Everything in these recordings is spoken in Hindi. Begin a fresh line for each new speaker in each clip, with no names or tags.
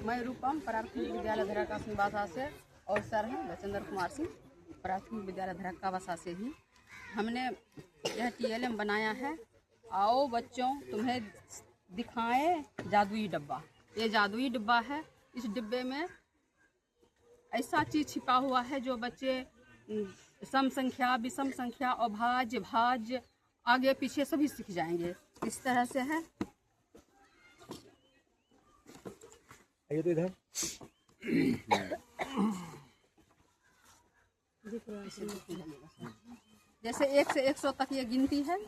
मैं रूपम प्राथमिक विद्यालय धराका सिंहवासा से और सर हैं लचंद्र कुमार सिंह प्राथमिक विद्यालय धराका से ही हमने यह TLM बनाया है। आओ बच्चों तुम्हें दिखाएं जादुई डब्बा। ये जादुई डब्बा है। इस डिब्बे में ऐसा चीज़ छिपा हुआ है जो बच्चे सम संख्या, विषम संख्या, अभाज्य, भाज्य आगे पीछे सभी सीख जाएंगे। इस तरह से है।
आइए तो इधर।
जैसे 1 से 100 तक ये गिनती है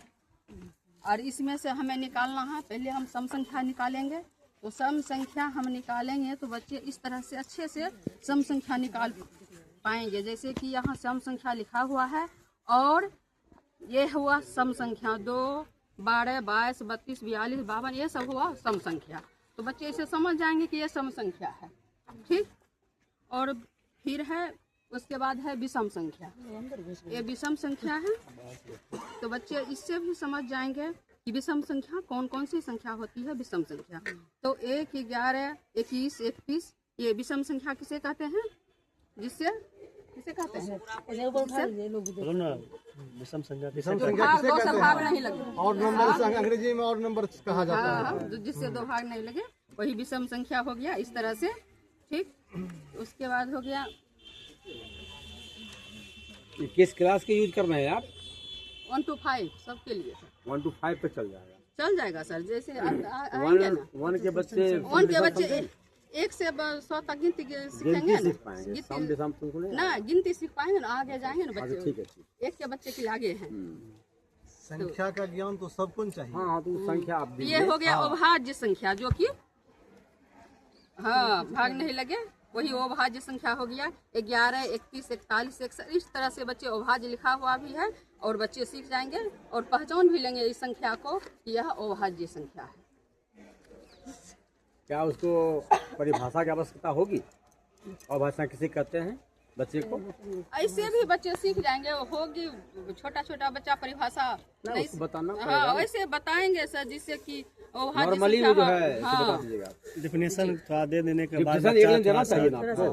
और इसमें से हमें निकालना है। पहले हम सम संख्या निकालेंगे। तो सम संख्या हम निकालेंगे तो बच्चे इस तरह से अच्छे से सम संख्या निकाल पाएंगे। जैसे कि यहाँ सम संख्या लिखा हुआ है और ये हुआ सम संख्या 2, 12, 22, 32, 42, 52 ये सब हुआ सम संख्या। तो बच्चे इसे समझ जाएंगे कि ये सम संख्या है। ठीक। और फिर है उसके बाद है विषम संख्या। ये विषम संख्या है। तो बच्चे इससे भी समझ जाएंगे कि विषम संख्या कौन कौन सी संख्या होती है। विषम संख्या तो 1, 11, 21, 31 ये विषम संख्या किसे कहते हैं? जिससे किसे कहते हैं?
विषम संख्या
विषम संख्या किसे कहते हैं?
भाग नहीं लगे।
और नंबर अंग्रेजी में और नंबर कहा जाता है।
जिससे 2 भाग नहीं लगे वही विषम संख्या हो गया। इस तरह से। ठीक। उसके बाद हो गया
किस क्लास के यूज कर रहे हैं आप?
1 to 5 सबके लिए।
1 to 5 पे चल जाएगा।
चल जाएगा सर। जैसे आएंगे ना
1 के बच्चे
1 के बच्चे 1 से 100 तक गिनती सीखेंगे ना गिनती सीख पाएंगे ना। आगे जाएंगे ना बच्चे।
ठीक है।
1 के बच्चे के लिए आगे हैं।
संख्या का ज्ञान तो सबको चाहिए।
हाँ तो संख्या आप
ये हो गया अभाज्य संख्या जो कि हाँ भाग नहीं लगे वही अभाज्य संख्या हो गया। 11, 31, 41, 61 इस तरह से बच्चे अभाज्य लिखा हुआ भी है और बच्चे सीख जाएंगे और पहचान भी लेंगे इस संख्या को कि यह अभाज्य संख्या है।
क्या उसको परिभाषा की आवश्यकता होगी? अभाज्य किसे कहते हैं बच्चे को?
ऐसे भी बच्चे सीख जाएंगे। होगी छोटा छोटा बच्चा परिभाषा नहीं
बताना।
हाँ वैसे बताएंगे सर जिससे कि
नॉर्मली जो है बता दीजिएगा।
डिफिनेशन थोड़ा दे देने के बाद
एक लाइन देना चाहिए ना आपको।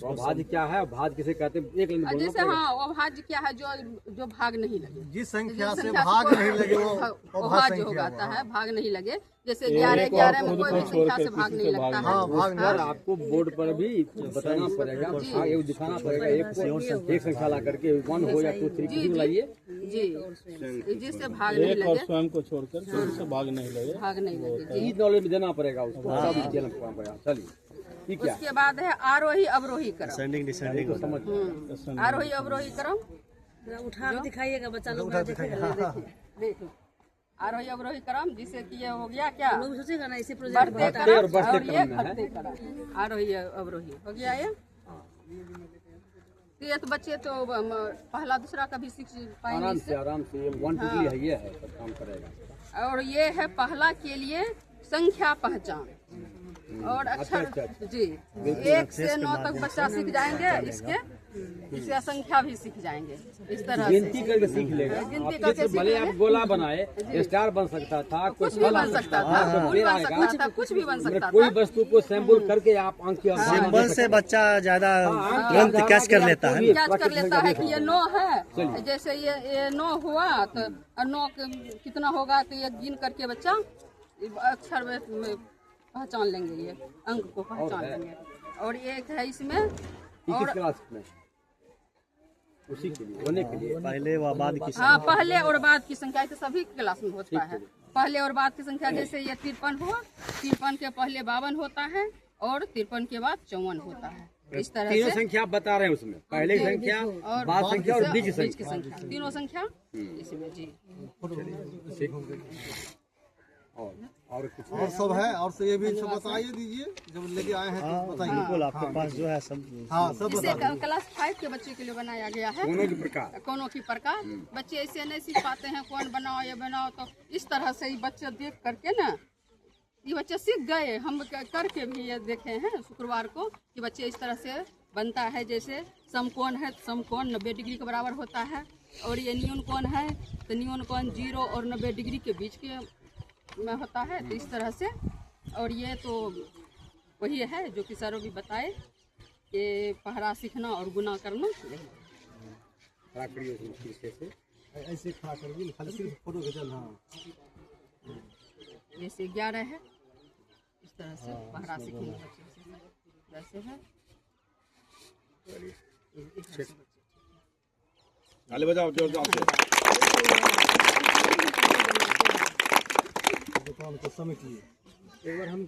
अभाज्य क्या है, अभाज्य किसे कहते हैं, एक लाइन बोलना
जैसे हाँ अभाज्य क्या है जो भाग नहीं लगे।
जिस संख्या से भाग नहीं लगे वो
अभाज्य हो जाता है। भाग नहीं लगे जैसे 11 में कोई भी संख्या से भाग नहीं लगता है।
आपको बोर्ड पर भी बताना पड़ेगा, भाग दिखाना पड़ेगा। एक संख्या ला करके 1 हो या 2, 3 लाइए
जी जिससे भाग नहीं लगे।
स्वयं को छोड़कर से भाग नहीं लगे।
भाग नहीं लगे
नॉलेज देना पड़ेगा उसको। चलिए ठीक है।
उसके बाद है आरोही अवरोही क्रम।
डिसेंडिंग डिसेंडिंग
समझ आरोही अवरोही क्रम
उठा के दिखाइएगा बच्चा लोग देखेगा।
देखो आरोही अवरोही क्रम जिससे कि ये हो गया क्या
लोग सोचेगा ना इसे
बढ़ते क्रम और ये घटते क्रम। आरोही अवरोही हो गया ये। ये तो बच्चे तो पहला दूसरा का भी सीख पाएंगे
आराम से 1 2 3 है ये है सब काम करेगा।
और ये है पहला के लिए संख्या पहचान और अक्षर जी 1 से 9 तक बच्चा सीख जाएंगे। इसके संख्या भी सीख जाएंगे। इस तरह
गिनती करके सीख लेगा।
गिनती करके
भले आप गोला बनाए, स्टार बन सकता था,
कुछ भी बन सकता था, कुछ भी बन सकता था।
कोई वस्तु को सैंपल करके आप अंक
सिंबल से बच्चा ज्यादा तुरंत कैच कर लेता है।
कैच कर लेता है कि ये 9 है। जैसे ये 9 हुआ तो 9 कितना होगा तो ये गिन करके बच्चा अक्षर में पहचान लेंगे। ये अंक को पहचान लेंगे। और एक है इसमें और
उसी के लिए होने के लिए
पहले व बाद की
हाँ पहले और बाद की संख्या तो सभी क्लास में होता है। पहले और बाद की संख्या जैसे ये 53 हुआ, 53 के पहले 52 होता है और 53 के बाद 54 होता है। इस तरह
तीनों
से
संख्या आप बता रहे हैं उसमें, पहले संख्या, बाद संख्या और बीच
की संख्या, तीनों संख्या इसमें जी।
और कुछ
और सब है और से ये भी सब बताइए दीजिए जब लेके आए हैं तो बताइए।
बिल्कुल आपके पास जो है सब।
हाँ सब
इसे क्लास 5 के बच्चे के लिए बनाया गया है। कोनो की प्रकार बच्चे ऐसे नहीं सीख पाते हैं कौन बनाओ ये बनाओ। तो इस तरह से ही बच्चे देख करके ना ये बच्चे सीख गए। हम करके भी ये देखे हैं शुक्रवार को कि बच्चे इस तरह से बनता है। जैसे समकोण है, समकोण 90 डिग्री के बराबर होता है। और ये न्यून कोण है तो न्यून कोण 0 और 90 डिग्री के बीच के में होता है। तो इस तरह से। और ये तो वही है जो कि सर भी बताए कि पहरा सीखना और गुना करना यही है।
ऐसे खड़ा कर दी खाली सिर्फ फोटो खींचल। हाँ
जैसे 11 है इस तरह से पहरा सीखेंगे बच्चे जैसे है।
ताली बजाओ जोरदार से।
दुकान को समेटिए। एक बार हम